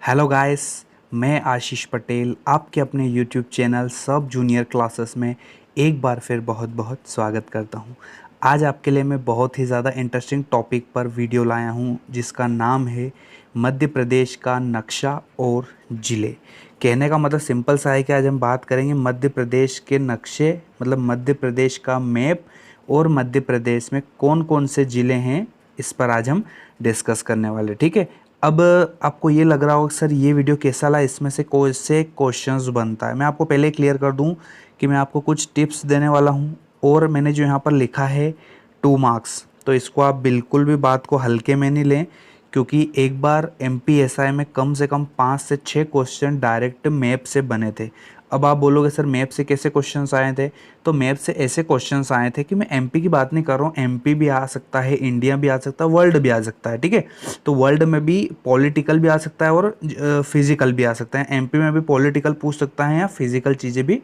Hello guys, मैं आशीष पटेल आपके अपने यूट्यूब चैनल सब जूनियर क्लासेस में एक बार फिर बहुत बहुत स्वागत करता हूं। आज आपके लिए मैं बहुत ही ज़्यादा इंटरेस्टिंग टॉपिक पर वीडियो लाया हूं जिसका नाम है मध्य प्रदेश का नक्शा और ज़िले। कहने का मतलब सिंपल सा है कि आज हम बात करेंगे मध्य प्रदेश के नक्शे, मतलब मध्य प्रदेश का मैप और मध्य प्रदेश में कौन कौन से ज़िले हैं, इस पर आज हम डिस्कस करने वाले। ठीक है। अब आपको ये लग रहा होगा सर ये वीडियो कैसा लगा, इसमें से कौन से क्वेश्चंस बनता है। मैं आपको पहले क्लियर कर दूं कि मैं आपको कुछ टिप्स देने वाला हूं और मैंने जो यहाँ पर लिखा है 2 मार्क्स, तो इसको आप बिल्कुल भी बात को हल्के में नहीं लें, क्योंकि एक बार MPSI में कम से कम 5 से 6 क्वेश्चन डायरेक्ट मैप से बने थे। अब आप बोलोगे सर मैप से कैसे क्वेश्चंस आए थे, तो मैप से ऐसे क्वेश्चंस आए थे कि मैं MP की बात नहीं कर रहा हूँ, MP भी आ सकता है, इंडिया भी आ सकता है, वर्ल्ड भी आ सकता है। ठीक है। तो वर्ल्ड में भी पॉलिटिकल भी आ सकता है और फिजिकल भी आ सकता है। MP में भी पॉलिटिकल पूछ सकता है या फिजिकल चीज़ें भी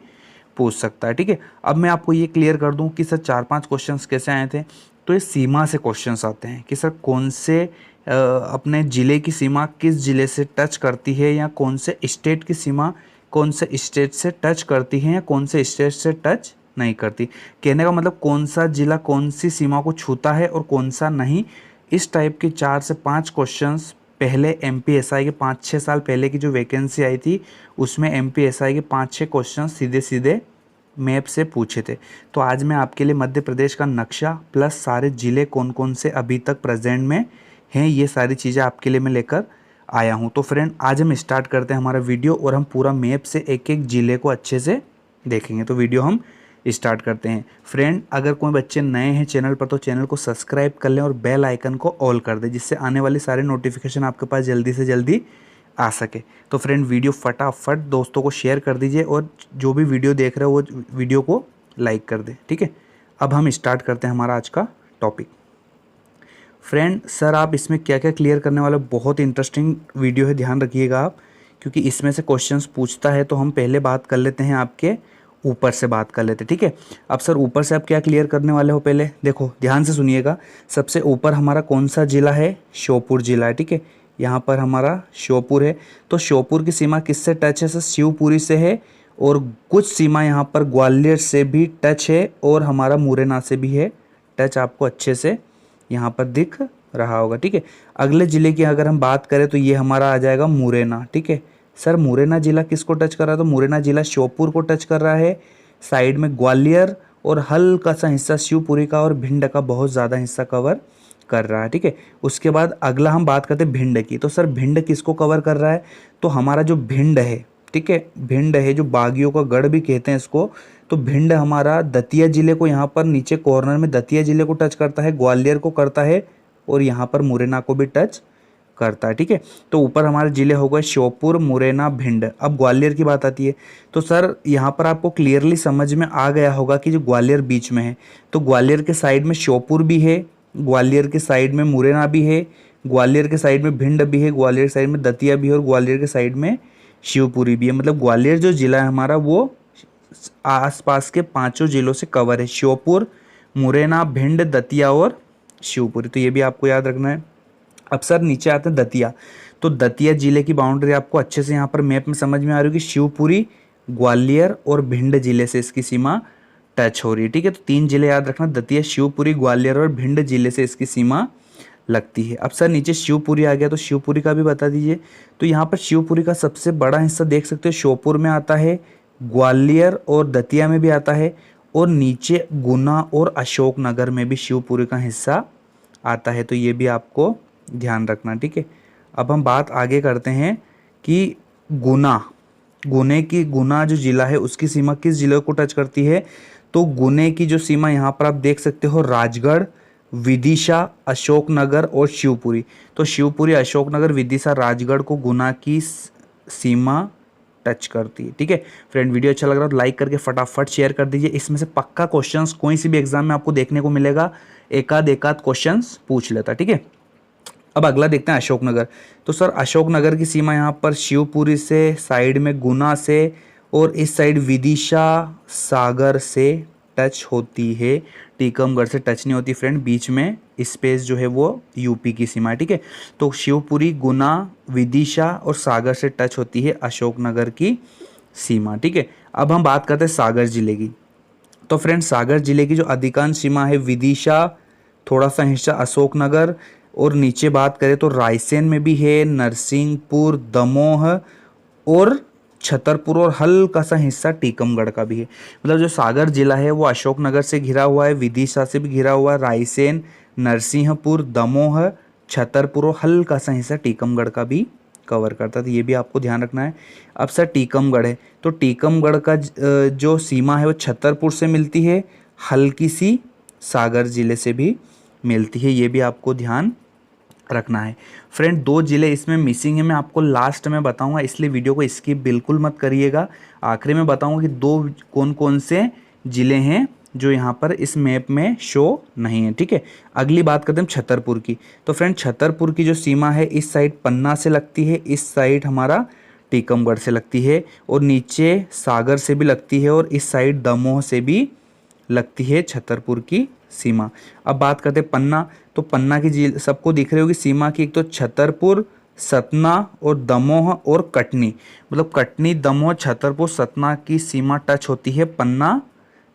पूछ सकता है। ठीक है। अब मैं आपको ये क्लियर कर दूं कि सर 4-5 क्वेश्चंस कैसे आए थे। तो ये सीमा से क्वेश्चंस आते हैं कि सर कौन से अपने ज़िले की सीमा किस ज़िले से टच करती है, या कौन से स्टेट की सीमा कौन से स्टेट से टच करती है, या कौन से स्टेट से टच नहीं करती। कहने का मतलब कौन सा जिला कौन सी सीमा को छूता है और कौन सा नहीं। इस टाइप के 4 से 5 क्वेश्चंस पहले MPSI के 5-6 साल पहले की जो वैकेंसी आई थी उसमें MPSI के 5-6 क्वेश्चन सीधे सीधे मैप से पूछे थे। तो आज मैं आपके लिए मध्य प्रदेश का नक्शा प्लस सारे ज़िले कौन कौन से अभी तक प्रेजेंट में हैं, ये सारी चीज़ें आपके लिए मैं लेकर आया हूँ। तो फ्रेंड आज हम स्टार्ट करते हैं हमारा वीडियो और हम पूरा मैप से एक एक ज़िले को अच्छे से देखेंगे। तो वीडियो हम स्टार्ट करते हैं। फ्रेंड अगर कोई बच्चे नए हैं चैनल पर तो चैनल को सब्सक्राइब कर लें और बेल आइकन को ऑल कर दें, जिससे आने वाले सारे नोटिफिकेशन आपके पास जल्दी से जल्दी आ सके। तो फ्रेंड वीडियो फटाफट दोस्तों को शेयर कर दीजिए और जो भी वीडियो देख रहे हो वो वीडियो को लाइक कर दे। ठीक है। अब हम स्टार्ट करते हैं हमारा आज का टॉपिक। फ्रेंड सर आप इसमें क्या क्या क्लियर करने वाले, बहुत इंटरेस्टिंग वीडियो है, ध्यान रखिएगा आप, क्योंकि इसमें से क्वेश्चंस पूछता है। तो हम पहले बात कर लेते हैं, आपके ऊपर से बात कर लेते हैं। ठीक है। अब सर ऊपर से आप क्या क्लियर करने वाले हो, पहले देखो ध्यान से सुनिएगा। सबसे ऊपर हमारा कौन सा जिला है, श्योपुर जिला है। ठीक है। यहाँ पर हमारा श्योपुर है। तो श्योपुर की सीमा किससे टच है सर, शिवपुरी से है, और कुछ सीमा यहाँ पर ग्वालियर से भी टच है और हमारा मुरैना से भी है टच, आपको अच्छे से यहाँ पर दिख रहा होगा। ठीक है। अगले ज़िले की अगर हम बात करें तो ये हमारा आ जाएगा मुरैना। ठीक है। सर मुरैना ज़िला किसको टच कर रहा है, तो मुरैना ज़िला श्योपुर को टच कर रहा है, साइड में ग्वालियर और हल्का सा हिस्सा शिवपुरी का और भिंड का बहुत ज़्यादा हिस्सा कवर कर रहा है। ठीक है। उसके बाद अगला हम बात करते हैं भिंड की। तो सर भिंड किसको कवर कर रहा है, तो हमारा जो भिंड है, ठीक है, भिंड है जो बागियों का गढ़ भी कहते हैं इसको, तो भिंड हमारा दतिया जिले को यहाँ पर नीचे कॉर्नर में दतिया जिले को टच करता है, ग्वालियर को करता है और यहाँ पर मुरैना को भी टच करता है। ठीक है। तो ऊपर हमारे जिले हो गए श्योपुर, मुरैना, भिंड। अब ग्वालियर की बात आती है। तो सर यहाँ पर आपको क्लियरली समझ में आ गया होगा कि जो ग्वालियर बीच में है, तो ग्वालियर के साइड में श्योपुर भी है, ग्वालियर के साइड में मुरैना भी है, ग्वालियर के साइड में भिंड भी है, ग्वालियर के साइड में दतिया भी है और ग्वालियर के साइड में शिवपुरी भी है। मतलब ग्वालियर जो जिला है हमारा वो आसपास के 5 जिलों से कवर है, श्योपुर, मुरैना, भिंड, दतिया और शिवपुरी। तो ये भी आपको याद रखना है। अब सर नीचे आते हैं दतिया। तो दतिया जिले की बाउंड्री आपको अच्छे से यहाँ पर मैप में समझ में आ रही है कि शिवपुरी, ग्वालियर और भिंड जिले से इसकी सीमा टच हो रही है। ठीक है। तो 3 जिले याद रखना, दतिया, शिवपुरी, ग्वालियर और भिंड जिले से इसकी सीमा लगती है। अब सर नीचे शिवपुरी आ गया, तो शिवपुरी का भी बता दीजिए। तो यहाँ पर शिवपुरी का सबसे बड़ा हिस्सा देख सकते हो श्योपुर में आता है, ग्वालियर और दतिया में भी आता है, और नीचे गुना और अशोकनगर में भी शिवपुरी का हिस्सा आता है। तो ये भी आपको ध्यान रखना। ठीक है। अब हम बात आगे करते हैं कि गुना जो जिला है उसकी सीमा किस जिले को टच करती है, तो गुने की जो सीमा यहाँ पर आप देख सकते हो राजगढ़, विदिशा, अशोकनगर और शिवपुरी। तो शिवपुरी, अशोकनगर, विदिशा, राजगढ़ को गुना की सीमा टच करती है। ठीक है। फ्रेंड वीडियो अच्छा लग रहा है तो लाइक करके फटाफट शेयर कर दीजिए। इसमें से पक्का क्वेश्चंस कोई सी भी एग्जाम में आपको देखने को मिलेगा, एकाध क्वेश्चंस पूछ लेता। ठीक है। अब अगला देखते हैं अशोकनगर। तो सर अशोकनगर की सीमा यहाँ पर शिवपुरी से, साइड में गुना से और इस साइड विदिशा सागर से टच होती है, टीकमगढ़ से टच नहीं होती फ्रेंड, बीच में स्पेस जो है वो यूपी की सीमा है, ठीक है। तो शिवपुरी, गुना, विदिशा और सागर से टच होती है अशोकनगर की सीमा, ठीक है। अब हम बात करते हैं सागर जिले की। तो फ्रेंड सागर जिले की जो अधिकांश सीमा है विदिशा, थोड़ा सा हिस्सा अशोकनगर, और नीचे बात करें तो रायसेन में भी है, नरसिंहपुर, दमोह और छतरपुर, और हल्का सा हिस्सा टीकमगढ़ का भी है। मतलब जो सागर जिला है वो अशोकनगर से घिरा हुआ है, विदिशा से भी घिरा हुआ है, रायसेन, नरसिंहपुर, दमोह, छतरपुर और हल्का सा हिस्सा टीकमगढ़ का भी कवर करता है। तो ये भी आपको ध्यान रखना है। अब सर टीकमगढ़ है, तो टीकमगढ़ का जो सीमा है वो छतरपुर से मिलती है, हल्की सी सागर जिले से भी मिलती है, ये भी आपको ध्यान रखना है। फ्रेंड 2 जिले इसमें मिसिंग है, मैं आपको लास्ट में बताऊंगा, इसलिए वीडियो को स्किप बिल्कुल मत करिएगा। आखिरी में बताऊंगा कि 2 कौन कौन से जिले हैं जो यहाँ पर इस मैप में शो नहीं है, ठीक है। अगली बात करते हैं छतरपुर की। तो फ्रेंड छतरपुर की जो सीमा है इस साइड पन्ना से लगती है, इस साइड हमारा टीकमगढ़ से लगती है, और नीचे सागर से भी लगती है, और इस साइड दमोह से भी लगती है छतरपुर की सीमा। अब बात करते हैं पन्ना। तो पन्ना की झील सबको दिख रही होगी सीमा की, एक तो छतरपुर, सतना और दमोह और कटनी, मतलब कटनी, दमोह, छतरपुर, सतना की सीमा टच होती है पन्ना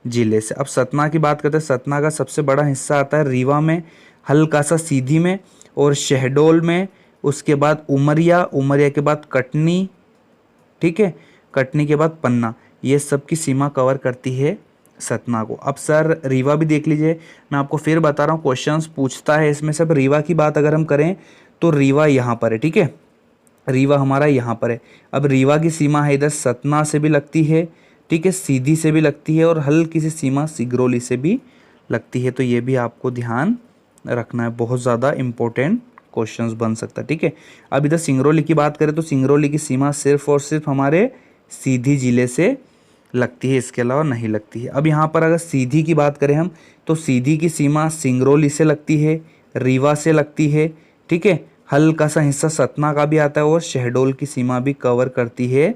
जिले से। अब सतना की बात करते हैं, सतना का सबसे बड़ा हिस्सा आता है रीवा में, हल्का सा सीधी में और शहडोल में, उसके बाद उमरिया, उमरिया के बाद कटनी, ठीक है, कटनी के बाद पन्ना, ये सब की सीमा कवर करती है सतना को। अब सर रीवा भी देख लीजिए, मैं आपको फिर बता रहा हूँ, क्वेश्चंस पूछता है इसमें। सब रीवा की बात अगर हम करें तो रीवा यहाँ पर है, ठीक है, रीवा हमारा यहाँ पर है। अब रीवा की सीमा है इधर सतना से भी लगती है, ठीक है, सीधी से भी लगती है, और हल्की सी सीमा सिगरौली से भी लगती है। तो ये भी आपको ध्यान रखना है, बहुत ज़्यादा इंपॉर्टेंट क्वेश्चंस बन सकता है, ठीक है। अब इधर सिंगरौली की बात करें तो सिंगरौली की सीमा सिर्फ और सिर्फ हमारे सीधी जिले से लगती है, इसके अलावा नहीं लगती है। अब यहाँ पर अगर सीधी की बात करें हम, तो सीधी की सीमा सिंगरौली से लगती है, रीवा से लगती है, ठीक है, हल्का सा हिस्सा सतना का भी आता है, और शहडोल की सीमा भी कवर करती है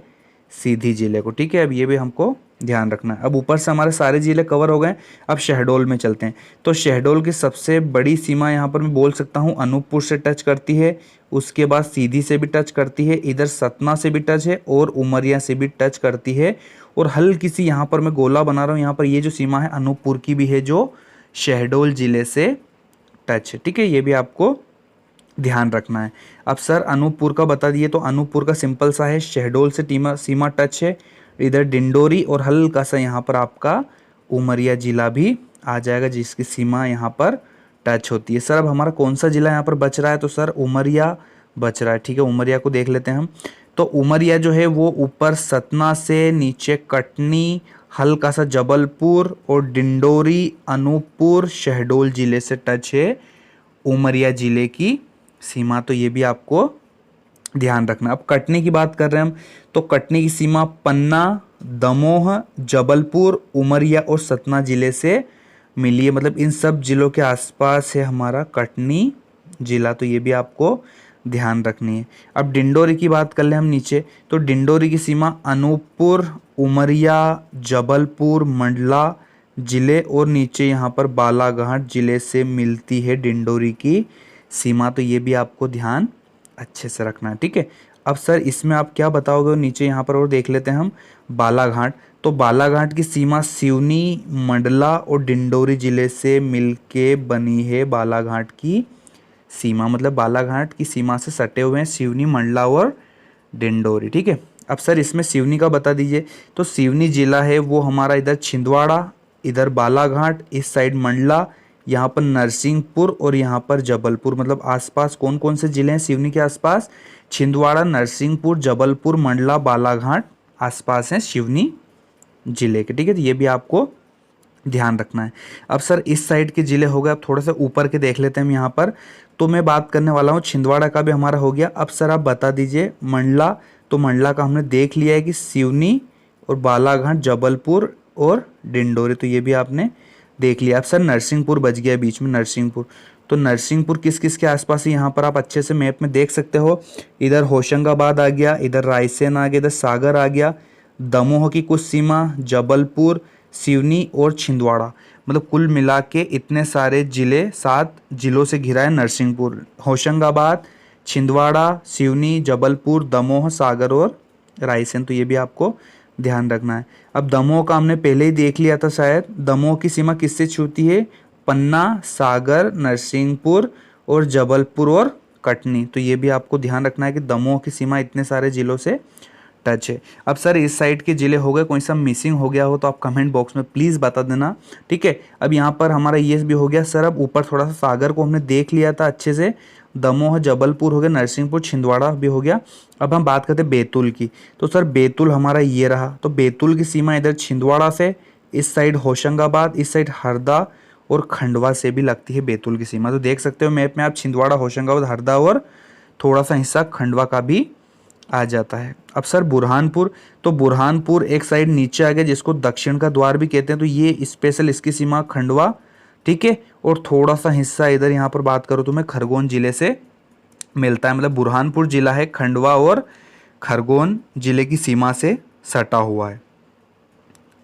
सीधी जिले को, ठीक है। अब ये भी हमको ध्यान रखना है। अब ऊपर से हमारे सारे जिले कवर हो गए, अब शहडोल में चलते हैं। तो शहडोल की सबसे बड़ी सीमा यहाँ पर मैं बोल सकता हूँ अनूपपुर से टच करती है, उसके बाद सीधी से भी टच करती है, इधर सतना से भी टच है, और उमरिया से भी टच करती है, और हल्की सी यहाँ पर मैं गोला बना रहा हूँ, यहाँ पर ये जो सीमा है अनूपपुर की भी है जो शहडोल जिले से टच है, ठीक है, ये भी आपको ध्यान रखना है। अब सर अनूपपुर का बता दिए, तो अनूपपुर का सिंपल सा है, शहडोल से सीमा टच है, इधर डिंडोरी और हल्का सा यहाँ पर आपका उमरिया जिला भी आ जाएगा जिसकी सीमा यहाँ पर टच होती है। सर अब हमारा कौन सा जिला यहाँ पर बच रहा है, तो सर उमरिया बच रहा है, ठीक है, उमरिया को देख लेते हैं हम। तो उमरिया जो है वो ऊपर सतना से, नीचे कटनी, हल्का सा जबलपुर और डिंडोरी, अनूपपुर, शहडोल जिले से टच है उमरिया जिले की सीमा। तो ये भी आपको ध्यान रखना। अब कटनी की बात कर रहे हैं हम, तो कटनी की सीमा पन्ना, दमोह, जबलपुर, उमरिया और सतना जिले से मिली है, मतलब इन सब जिलों के आसपास है हमारा कटनी जिला। तो ये भी आपको ध्यान रखनी है। अब डिंडोरी की बात कर ले हम नीचे, तो डिंडोरी की सीमा अनूपपुर, उमरिया, जबलपुर, मंडला जिले और नीचे यहाँ पर बालाघाट जिले से मिलती है डिंडोरी की सीमा। तो ये भी आपको ध्यान अच्छे से रखना है, ठीक है। अब सर इसमें आप क्या बताओगे नीचे यहाँ पर, और देख लेते हैं हम बालाघाट। तो बालाघाट की सीमा सिवनी, मंडला और डिंडोरी जिले से मिलके बनी है बालाघाट की सीमा, मतलब बालाघाट की सीमा से सटे हुए हैं सिवनी, मंडला और डिंडोरी, ठीक है। अब सर इसमें सिवनी का बता दीजिए, तो सिवनी जिला है वो हमारा इधर छिंदवाड़ा, इधर बालाघाट, इस साइड मंडला, यहाँ पर नरसिंहपुर और यहाँ पर जबलपुर, मतलब आसपास कौन कौन से जिले हैं सिवनी के आसपास, छिंदवाड़ा, नरसिंहपुर, जबलपुर, मंडला, बालाघाट आसपास हैं सिवनी जिले के, ठीक है। तो ये भी आपको ध्यान रखना है। अब सर इस साइड के जिले हो गए, अब थोड़ा सा ऊपर के देख लेते हैं हम यहाँ पर। तो मैं बात करने वाला हूँ छिंदवाड़ा का भी हमारा हो गया। अब सर आप बता दीजिए मंडला, तो मंडला का हमने देख लिया है कि सिवनी और बालाघाट, जबलपुर और डिंडोरी, तो ये भी आपने देख लिया। अब सर नरसिंहपुर बच गया बीच में, नरसिंहपुर, तो नरसिंहपुर किस किस के आसपास है यहाँ पर आप अच्छे से मैप में देख सकते हो। इधर होशंगाबाद आ गया, इधर रायसेन आ गया, इधर सागर आ गया, दमोह की कुछ सीमा, जबलपुर, सिवनी और छिंदवाड़ा, मतलब कुल मिला के इतने सारे जिले, 7 जिलों से घिरा है नरसिंहपुर। होशंगाबाद, छिंदवाड़ा, सिवनी, जबलपुर, दमोह, सागर और रायसेन, तो ये भी आपको ध्यान रखना है। अब दमोह का हमने पहले ही देख लिया था शायद। दमोह की सीमा किससे छूती है? पन्ना, सागर, नरसिंहपुर और जबलपुर और कटनी, तो ये भी आपको ध्यान रखना है कि दमोह की सीमा इतने सारे जिलों से टच है। अब सर इस साइड के जिले हो गए, कोई सा मिसिंग हो गया हो तो आप कमेंट बॉक्स में प्लीज़ बता देना, ठीक है। अब यहाँ पर हमारा ये भी हो गया सर। अब ऊपर थोड़ा सा सागर को हमने देख लिया था अच्छे से, दमोह, जबलपुर हो गया, नरसिंहपुर, छिंदवाड़ा भी हो गया। अब हम बात करते हैं बैतूल की, तो सर बैतूल हमारा ये रहा। तो बैतूल की सीमा इधर छिंदवाड़ा से, इस साइड होशंगाबाद, इस साइड हरदा और खंडवा से भी लगती है बैतूल की सीमा। तो देख सकते हो मैप में आप, छिंदवाड़ा, होशंगाबाद, हरदा और थोड़ा सा हिस्सा खंडवा का भी आ जाता है। अब सर बुरहानपुर, तो बुरहानपुर एक साइड नीचे आ गया जिसको दक्षिण का द्वार भी कहते हैं, तो ये स्पेशल इसकी सीमा खंडवा, ठीक है। और थोड़ा सा हिस्सा इधर यहाँ पर बात करो तो मैं खरगोन जिले से मिलता है, मतलब बुरहानपुर जिला है खंडवा और खरगोन जिले की सीमा से सटा हुआ है।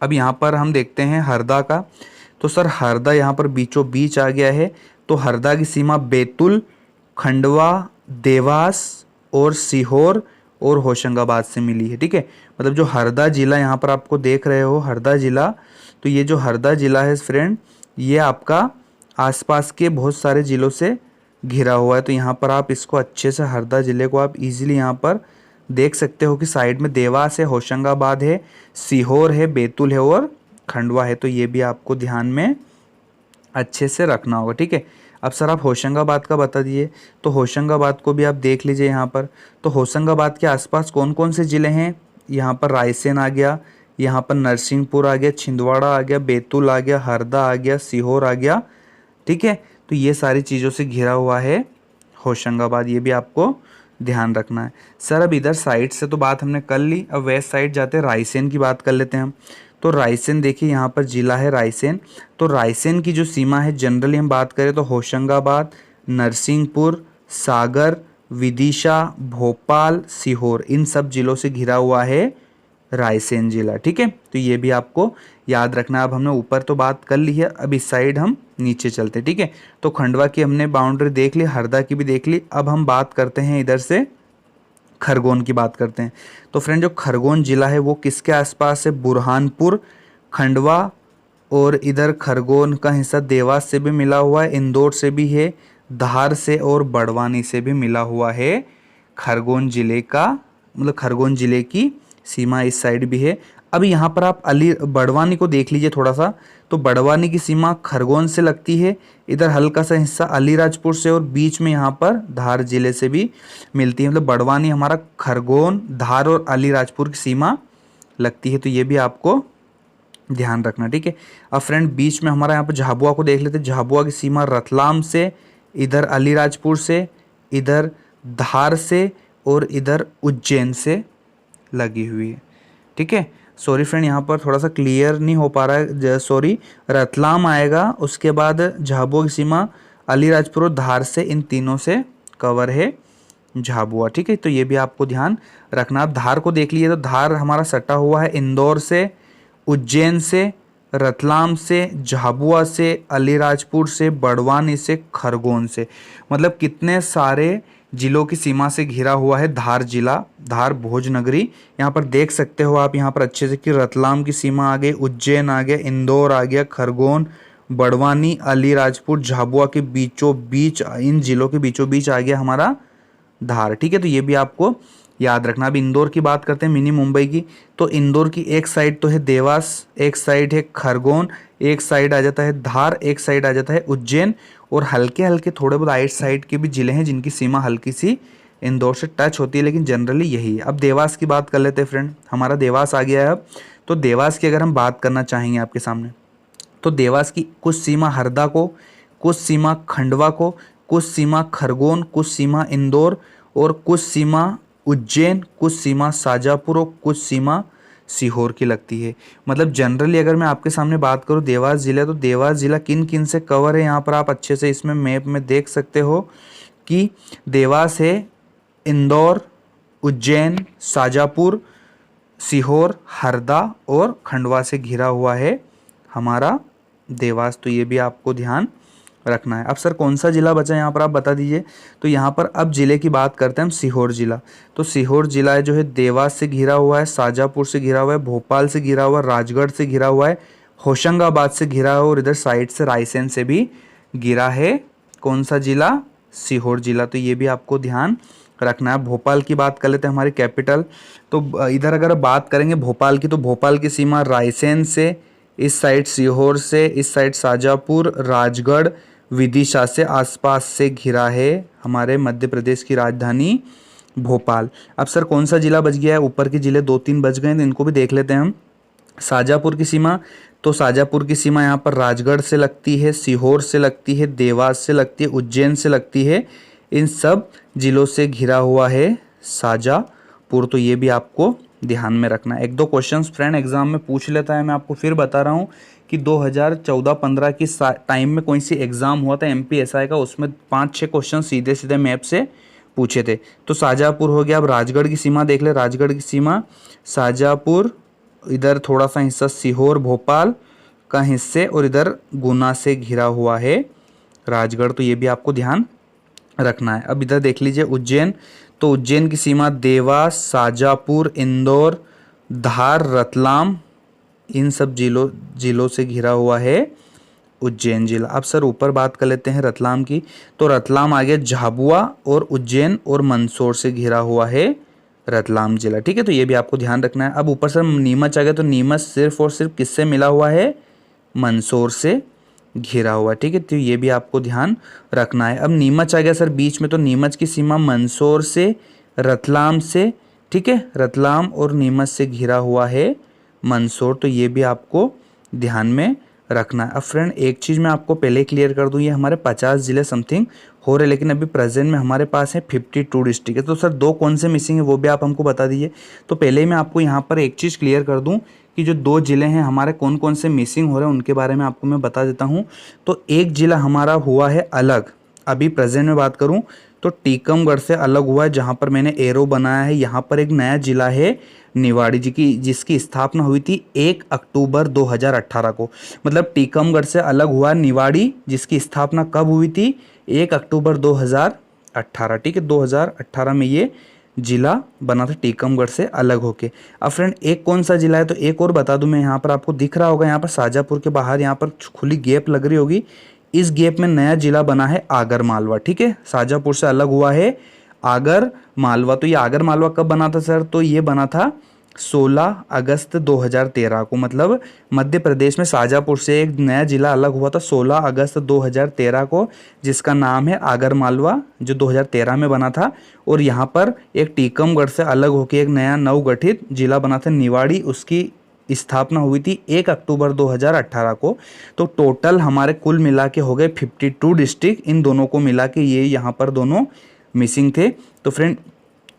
अब यहाँ पर हम देखते हैं हरदा का, तो सर हरदा यहाँ पर बीचों बीच आ गया है। तो हरदा की सीमा बैतूल, खंडवा, देवास और सीहोर और होशंगाबाद से मिली है, ठीक है। मतलब जो हरदा जिला यहाँ पर आपको देख रहे हो, हरदा जिला, तो ये जो हरदा जिला है फ्रेंड, ये आपका आसपास के बहुत सारे जिलों से घिरा हुआ है। तो यहाँ पर आप इसको अच्छे से, हरदा जिले को आप इजीली यहाँ पर देख सकते हो कि साइड में देवास है, होशंगाबाद है, सीहोर है, बैतूल है और खंडवा है। तो ये भी आपको ध्यान में अच्छे से रखना होगा, ठीक है। अब सर आप होशंगाबाद का बता दिए, तो होशंगाबाद को भी आप देख लीजिए यहाँ पर। तो होशंगाबाद के आसपास कौन कौन से ज़िले हैं? यहाँ पर रायसेन आ गया, यहाँ पर नरसिंहपुर आ गया, छिंदवाड़ा आ गया, बैतूल आ गया, हरदा आ गया, सीहोर आ गया, ठीक है। तो ये सारी चीज़ों से घिरा हुआ है होशंगाबाद, ये भी आपको ध्यान रखना है। सर अब इधर साइड से तो बात हमने कर ली, अब वेस्ट साइड जाते हैं, रायसेन की बात कर लेते हैं हम। तो रायसेन देखिए, यहाँ पर जिला है रायसेन। तो रायसेन की जो सीमा है जनरली हम बात करें तो होशंगाबाद, नरसिंहपुर, सागर, विदिशा, भोपाल, सीहोर, इन सब जिलों से घिरा हुआ है रायसेन जिला, ठीक है। तो ये भी आपको याद रखना। अब हमने ऊपर तो बात कर ली है, अब इस साइड हम नीचे चलते, ठीक है। तो खंडवा की हमने बाउंड्री देख ली, हरदा की भी देख ली। अब हम बात करते हैं इधर से खरगोन की बात करते हैं। तो फ्रेंड जो खरगोन जिला है वो किसके आसपास है? बुरहानपुर, खंडवा और इधर खरगोन का हिस्सा देवास से भी मिला हुआ है, इंदौर से भी है, धार से और बड़वानी से भी मिला हुआ है। खरगोन जिले का, मतलब खरगोन जिले की सीमा इस साइड भी है। अब यहाँ पर आप बड़वानी को देख लीजिए थोड़ा सा। तो बड़वानी की सीमा खरगोन से लगती है, इधर हल्का सा हिस्सा अलीराजपुर से और बीच में यहाँ पर धार जिले से भी मिलती है। मतलब बड़वानी हमारा खरगोन, धार और अलीराजपुर की सीमा लगती है। तो ये भी आपको ध्यान रखना, ठीक है। अब फ्रेंड बीच में हमारा यहाँ पर झाबुआ को देख लेते हैं। झाबुआ की सीमा रतलाम से, इधर अलीराजपुर से, इधर धार से और इधर उज्जैन से लगी हुई है, ठीक है। सॉरी फ्रेंड, यहाँ पर थोड़ा सा क्लियर नहीं हो पा रहा है, सॉरी। रतलाम आएगा, उसके बाद झाबुआ की सीमा अलीराजपुर और धार से, इन तीनों से कवर है झाबुआ, ठीक है। तो ये भी आपको ध्यान रखना। आप धार को देख लीजिए, तो धार हमारा सटा हुआ है इंदौर से, उज्जैन से, रतलाम से, झाबुआ से, अलीराजपुर से, बड़वानी से, खरगोन से, मतलब कितने सारे जिलों की सीमा से घिरा हुआ है धार जिला, धार भोजनगरी। यहाँ पर देख सकते हो आप यहाँ पर अच्छे से कि रतलाम की सीमा आ गई, उज्जैन आ गया, इंदौर आ गया, खरगोन, बड़वानी, अलीराजपुर, झाबुआ के बीचों बीच, इन जिलों के बीचों बीच आ गया हमारा धार, ठीक है। तो ये भी आपको याद रखना। अब इंदौर की बात करते हैं, मिनी मुंबई की। तो इंदौर की एक साइड तो है देवास, एक साइड है खरगोन, एक साइड आ जाता है धार, एक साइड आ जाता है उज्जैन, और हल्के हल्के थोड़े बहुत आइट साइड के भी जिले हैं जिनकी सीमा हल्की सी इंदौर से टच होती है, लेकिन जनरली यही है। अब देवास की बात कर लेते हैं फ्रेंड, हमारा देवास आ गया है अब। तो देवास की अगर हम बात करना चाहेंगे आपके सामने, तो देवास की कुछ सीमा हरदा को, कुछ सीमा खंडवा को, कुछ सीमा खरगोन, कुछ सीमा इंदौर और कुछ सीमा उज्जैन, कुछ सीमा शाजापुर और कुछ सीमा सीहोर की लगती है। मतलब जनरली अगर मैं आपके सामने बात करूं देवास जिला, तो देवास जिला किन किन से कवर है यहाँ पर आप अच्छे से इसमें मैप में देख सकते हो कि देवास है इंदौर, उज्जैन, शाजापुर, सीहोर, हरदा और खंडवा से घिरा हुआ है हमारा देवास। तो ये भी आपको ध्यान रखना है। अब सर कौन सा जिला बचा यहाँ पर आप बता दीजिए। तो यहाँ पर अब जिले की बात करते हैं हम, सीहोर जिला। तो सीहोर जिला जो है देवास से घिरा हुआ है, शाजापुर से घिरा हुआ है, भोपाल से घिरा हुआ है, राजगढ़ से घिरा हुआ है, होशंगाबाद से घिरा हुआ है और इधर साइड से रायसेन से भी घिरा है। कौन सा जिला? सीहोर जिला। तो ये भी आपको ध्यान रखना है। भोपाल की बात कर लेते हैं, हमारी कैपिटल। तो इधर अगर बात करेंगे भोपाल की, तो भोपाल की सीमा रायसेन से, इस साइड सीहोर से, इस साइड शाजापुर, राजगढ़, विदिशा से आसपास से घिरा है हमारे मध्य प्रदेश की राजधानी भोपाल। अब सर कौन सा जिला बच गया है? ऊपर के जिले 2-3 बच गए हैं, तो इनको भी देख लेते हैं हम। शाजापुर की सीमा, तो शाजापुर की सीमा यहाँ पर राजगढ़ से लगती है, सीहोर से लगती है, देवास से लगती है, उज्जैन से लगती है। इन सब जिलों से घिरा हुआ है शाजापुर। तो ये भी आपको ध्यान में रखना है। 1-2 क्वेश्चंस फ्रेंड एग्जाम में पूछ लेता है। मैं आपको फिर बता रहा हूँ कि 2014-15 की टाइम में कोई सी एग्जाम हुआ था MPSI का, उसमें 5-6 क्वेश्चन सीधे सीधे मैप से पूछे थे। तो शाजापुर हो गया। अब राजगढ़ की सीमा देख ले। राजगढ़ की सीमा शाजापुर, इधर थोड़ा सा हिस्सा सीहोर भोपाल का हिस्से और इधर गुना से घिरा हुआ है राजगढ़। तो ये भी आपको ध्यान रखना है। अब इधर देख लीजिए उज्जैन। तो उज्जैन की सीमा देवास, शाजापुर, इंदौर, धार, रतलाम, इन सब जिलों से घिरा हुआ है उज्जैन जिला। अब सर ऊपर बात कर लेते हैं रतलाम की। तो रतलाम आ गया झाबुआ और उज्जैन और मंदसौर से घिरा हुआ है रतलाम जिला। ठीक है, तो ये भी आपको ध्यान रखना है। अब ऊपर सर नीमच आ गया। तो नीमच सिर्फ और सिर्फ किससे मिला हुआ है? मंदसौर से घिरा हुआ है। ठीक है, तो ये भी आपको ध्यान रखना है। अब नीमच आ गया सर बीच में। तो नीमच की सीमा मंदसौर से, रतलाम से, ठीक है, रतलाम और नीमच से घिरा हुआ है मंदसौर। तो ये भी आपको ध्यान में रखना है। अब फ्रेंड एक चीज़ मैं आपको पहले क्लियर कर दूं, ये हमारे 50 जिले समथिंग हो रहे, लेकिन अभी प्रेजेंट में हमारे पास है 52 डिस्ट्रिक्ट है। तो सर 2 कौन से मिसिंग है वो भी आप हमको बता दीजिए। तो पहले ही मैं आपको यहाँ पर एक चीज़ क्लियर कर दूँ कि जो 2 जिले हैं हमारे कौन कौन से मिसिंग हो रहे हैं उनके बारे में आपको मैं बता देता हूँ। तो एक जिला हमारा हुआ है अलग, अभी प्रेजेंट में बात करूँ तो टीकमगढ़ से अलग हुआ है, जहाँ पर मैंने एरो बनाया है। यहाँ पर एक नया जिला है निवाड़ी जी की, जिसकी स्थापना हुई थी 1 अक्टूबर 2018 को। मतलब टीकमगढ़ से अलग हुआ निवाड़ी, जिसकी स्थापना कब हुई थी? 1 अक्टूबर 2018। ठीक है, 2018 में ये जिला बना था टीकमगढ़ से अलग होके। अब फ्रेंड एक कौन सा जिला है? तो एक और बता दूं मैं, यहाँ पर आपको दिख रहा होगा, यहाँ पर शाजापुर के बाहर यहाँ पर खुली गैप लग रही होगी, इस गैप में नया जिला बना है आगर मालवा। ठीक है, शाजापुर से अलग हुआ है आगर मालवा। तो ये आगर मालवा कब बना था सर? तो ये बना था 16 अगस्त 2013 को। मतलब मध्य प्रदेश में शाजापुर से एक नया जिला अलग हुआ था 16 अगस्त 2013 को, जिसका नाम है आगर मालवा, जो 2013 में बना था। और यहाँ पर एक टीकमगढ़ से अलग होकर एक नया नवगठित जिला बना था निवाड़ी, उसकी स्थापना हुई थी 1 अक्टूबर 2018 को। तो टोटल हमारे कुल मिला के हो गए 52 डिस्ट्रिक्ट। इन दोनों को मिला के ये यहाँ पर दोनों मिसिंग थे। तो फ्रेंड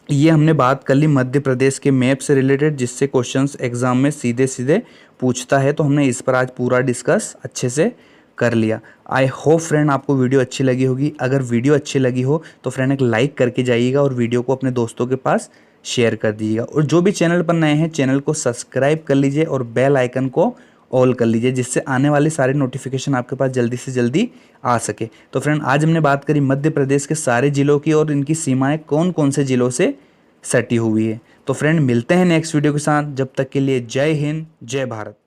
ये हमने बात कर ली मध्य प्रदेश के मैप से रिलेटेड, जिससे क्वेश्चंस एग्जाम में सीधे सीधे पूछता है। तो हमने इस पर आज पूरा डिस्कस अच्छे से कर लिया। आई होप फ्रेंड आपको वीडियो अच्छी लगी होगी। अगर वीडियो अच्छी लगी हो तो फ्रेंड एक लाइक करके जाइएगा और वीडियो को अपने दोस्तों के पास शेयर कर दीजिएगा। और जो भी चैनल पर नए हैं चैनल को सब्सक्राइब कर लीजिए और बेल आइकन को ऑल कर लीजिए, जिससे आने वाले सारे नोटिफिकेशन आपके पास जल्दी से जल्दी आ सके। तो फ्रेंड आज हमने बात करी मध्य प्रदेश के सारे जिलों की और इनकी सीमाएं कौन कौन से जिलों से सटी हुई है। तो फ्रेंड मिलते हैं नेक्स्ट वीडियो के साथ, जब तक के लिए जय हिंद जय भारत।